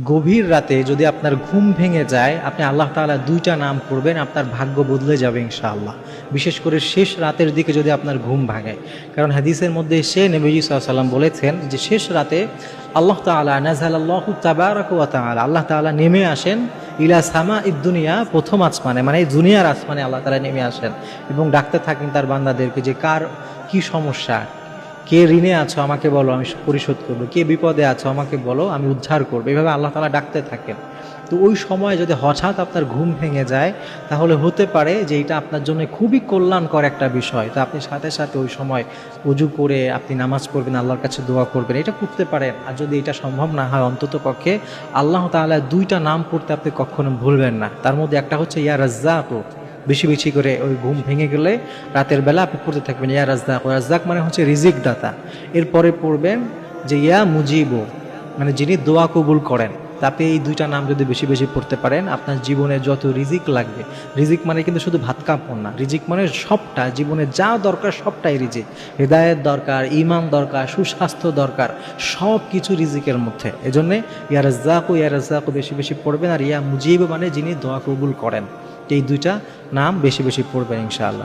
গভীর রাতে যদি আপনার ঘুম ভেঙে যায়, আপনি আল্লাহ তাআলা দুইটা নাম করবেন, আপনার ভাগ্য বদলে যাবে ইনশাআল্লাহ। বিশেষ করে শেষ রাতের দিকে যদি আপনার ঘুম ভাঙে, কারণ হাদিসের মধ্যে সে নবীজি সাল্লাল্লাহু আলাইহি ওয়াসাল্লাম বলেছেন যে শেষ রাতে আল্লাহ তাআলা নাযালাল্লাহু তাবারাকা ওয়া তাআলা, আল্লাহ তাআলা নেমে আসেন ইলা সামাঈদ দুনিয়া, প্রথম আসমানে, মানে এই দুনিয়ার আসমানে আল্লাহ তাআলা নেমে আসেন এবং ডাকতে থাকেন তার বান্দাদেরকে যে কার কি সমস্যা, কে ঋণে আছো আমাকে বলো, আমি পরিশোধ করবো, কে বিপদে আছো আমাকে বলো, আমি উদ্ধার করবো। এইভাবে আল্লাহ তাআলা ডাকতে থাকেন। তো ওই সময় যদি হঠাৎ আপনার ঘুম ভেঙে যায়, তাহলে হতে পারে যে এটা আপনার জন্য খুবই কল্যাণকর একটা বিষয়। তো আপনি সাথে সাথে ওই সময় উজু করে আপনি নামাজ পড়বেন, আল্লাহর কাছে দোয়া করবেন, এটা করতে পারেন। আর যদি এটা সম্ভব না হয়, অন্তত পক্ষে আল্লাহ তাআলা দুইটা নাম পড়তে আপনি কখনো ভুলবেন না। তার মধ্যে একটা হচ্ছে ইয়া রাজ্জাক, বেশি বেশি করে ওই ঘুম ভেঙে গেলে রাতের বেলা আপনি পড়তে থাকবেন ইয়া রাজ্জাক। রাজ্জাক মানে হচ্ছে রিজিক দাতা। এরপরে পড়বেন যে ইয়া মুজিবু, মানে যিনি দোয়া কবুল করেন। তা আপনি এই দুইটা নাম যদি বেশি বেশি পড়তে পারেন, আপনার জীবনে যত রিজিক লাগবে, রিজিক মানে কিন্তু শুধু ভাত কাপড় না, রিজিক মানে সবটা, জীবনে যা দরকার সবটাই রিজিক। হৃদায়ত দরকার, ঈমান দরকার, সুস্বাস্থ্য দরকার, সব কিছু রিজিকের মধ্যে। এজন্যে ইয়া রাজ্জাকু বেশি বেশি পড়বেন। আর ইয়া মুজিব মানে যিনি দোয়া কবুল করেন। এই দুইটা নাম বেশি বেশি পড়বেন ইনশাআল্লাহ।